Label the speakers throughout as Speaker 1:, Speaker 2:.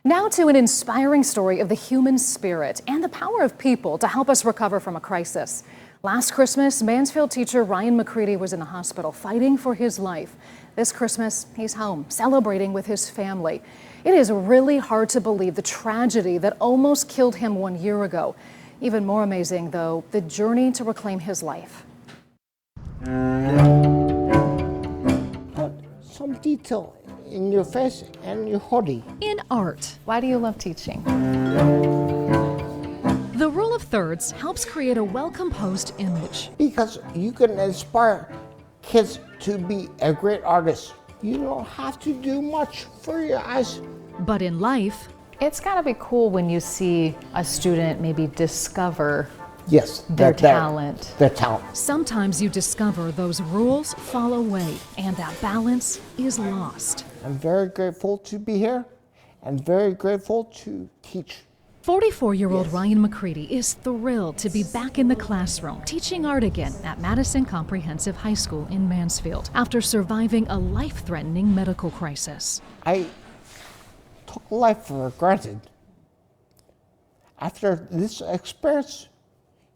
Speaker 1: Now to an inspiring story of the human spirit and the power of people to help us recover from a crisis. Last Christmas, Mansfield teacher Ryan McCready was in the hospital fighting for his life. This Christmas, he's home celebrating with his family. It is really hard to believe the tragedy that almost killed him 1 year ago. Even more amazing, though, the journey to reclaim his life.
Speaker 2: Put some detail in your face and your hoodie.
Speaker 1: In art. Why do you love teaching? The rule of thirds helps create a well-composed image.
Speaker 2: Because you can inspire kids to be a great artist. You don't have to do much for your eyes.
Speaker 1: But in life,
Speaker 3: it's gotta be cool when you see a student maybe discover
Speaker 2: their
Speaker 3: talent.
Speaker 2: Their talent.
Speaker 1: Sometimes you discover those rules fall away and that balance is lost.
Speaker 2: I'm very grateful to be here and very grateful to teach.
Speaker 1: 44-year-old Ryan McCready is thrilled to be back in the classroom teaching art again at Madison Comprehensive High School in Mansfield after surviving a life-threatening medical crisis.
Speaker 2: I took life for granted. After this experience,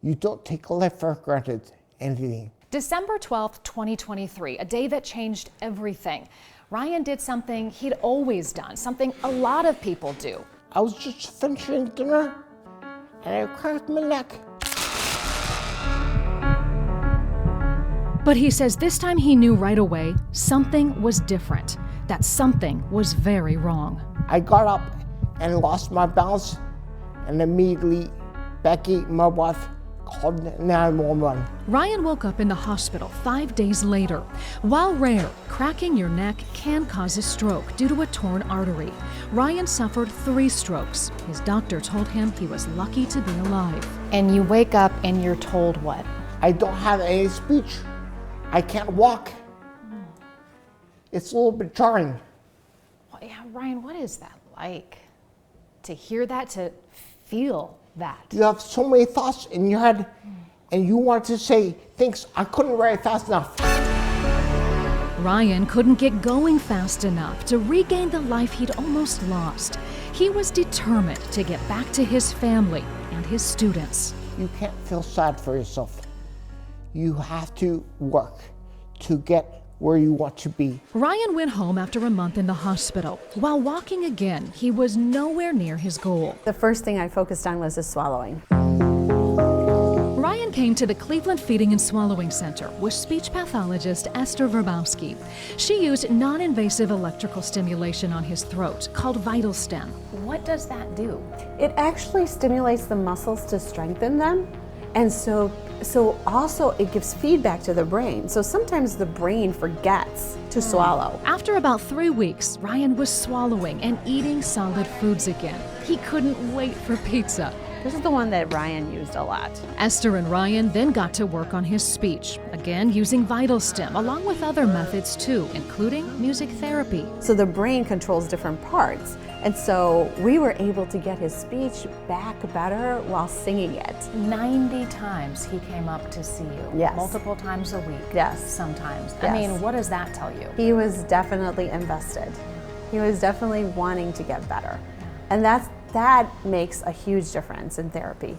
Speaker 2: you don't take life for granted anything.
Speaker 1: December 12th, 2023, a day that changed everything. Ryan did something he'd always done, something a lot of people do.
Speaker 2: I was just finishing dinner and I cracked my neck.
Speaker 1: But he says this time he knew right away something was different, that something was very wrong.
Speaker 2: I got up and lost my balance, and immediately Becky, my wife, called 911.
Speaker 1: Ryan woke up in the hospital 5 days later. While rare, cracking your neck can cause a stroke due to a torn artery. Ryan suffered 3 strokes. His doctor told him he was lucky to be alive.
Speaker 3: And you wake up and you're told what?
Speaker 2: I don't have any speech. I can't walk. It's a little bit jarring.
Speaker 3: Well, yeah, Ryan, what is that like? To hear that, to feel that?
Speaker 2: You have so many thoughts in your head and you want to say things I couldn't write fast enough.
Speaker 1: Ryan couldn't get going fast enough to regain the life he'd almost lost. He was determined to get back to his family and his students.
Speaker 2: You can't feel sad for yourself. You have to work to get where you want to be.
Speaker 1: Ryan went home after a month in the hospital. While walking again, he was nowhere near his goal.
Speaker 4: The first thing I focused on was the swallowing.
Speaker 1: Ryan came to the Cleveland Feeding and Swallowing Center with speech pathologist Esther Verbowski. She used non-invasive electrical stimulation on his throat called VitalStim.
Speaker 3: What does that do?
Speaker 4: It actually stimulates the muscles to strengthen them. And so also it gives feedback to the brain. So sometimes the brain forgets to swallow.
Speaker 1: After about 3 weeks, Ryan was swallowing and eating solid foods again. He couldn't wait for pizza.
Speaker 4: This is the one that Ryan used a lot.
Speaker 1: Esther and Ryan then got to work on his speech, again using VitalStim, along with other methods too, including music therapy.
Speaker 4: So the brain controls different parts. And so we were able to get his speech back better while singing it.
Speaker 3: 90 times he came up to see you.
Speaker 4: Yes.
Speaker 3: Multiple times a week.
Speaker 4: Yes.
Speaker 3: Sometimes.
Speaker 4: Yes.
Speaker 3: I mean, what does that tell you?
Speaker 4: He was definitely invested. He was definitely wanting to get better. And that makes a huge difference in therapy.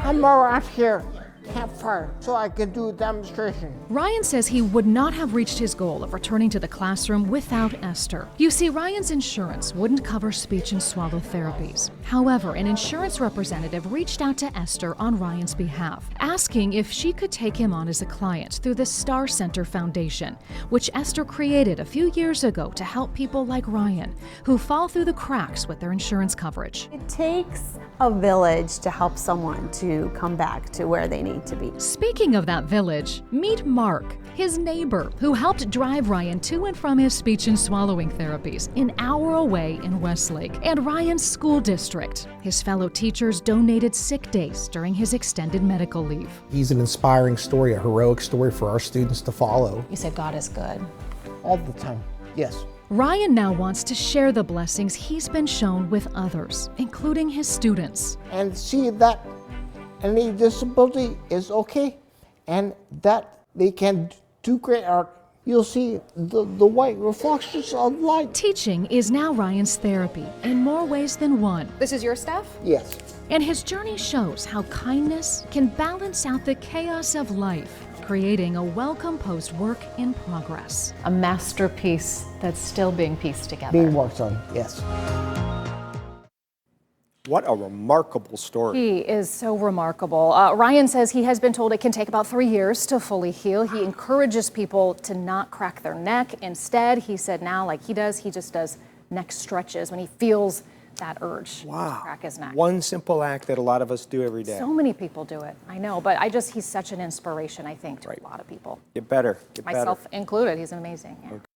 Speaker 2: I'm around here, campfire, so I can do a demonstration.
Speaker 1: Ryan says he would not have reached his goal of returning to the classroom without Esther. You see, Ryan's insurance wouldn't cover speech and swallow therapies. However, an insurance representative reached out to Esther on Ryan's behalf, asking if she could take him on as a client through the Star Center Foundation, which Esther created a few years ago to help people like Ryan, who fall through the cracks with their insurance coverage.
Speaker 4: It takes a village to help someone to come back to where they need to be.
Speaker 1: Speaking of that village, meet Mark, his neighbor, who helped drive Ryan to and from his speech and swallowing therapies an hour away in Westlake, and Ryan's school district. His fellow teachers donated sick days during his extended medical leave.
Speaker 5: He's an inspiring story, a heroic story for our students to follow.
Speaker 3: You said God is good.
Speaker 2: All the time, yes.
Speaker 1: Ryan now wants to share the blessings he's been shown with others, including his students.
Speaker 2: And see that any disability is okay and that they can do great art. you'll see the white reflections of light.
Speaker 1: Teaching is now Ryan's therapy in more ways than one.
Speaker 3: This is your stuff?
Speaker 2: Yes.
Speaker 1: And his journey shows how kindness can balance out the chaos of life, creating a well-composed work in progress.
Speaker 3: A masterpiece that's still being pieced together.
Speaker 2: Being worked on, yes.
Speaker 6: What a remarkable story.
Speaker 3: He is so remarkable. Ryan says he has been told it can take about 3 years to fully heal. He encourages people to not crack their neck. Instead, he said now, like he does, he just does neck stretches when he feels that urge to crack his neck.
Speaker 6: One simple act that a lot of us do every day.
Speaker 3: So many people do it, I know, but he's such an inspiration, I think, to a lot of people.
Speaker 6: Get better. Get better.
Speaker 3: Myself included, he's amazing. Yeah.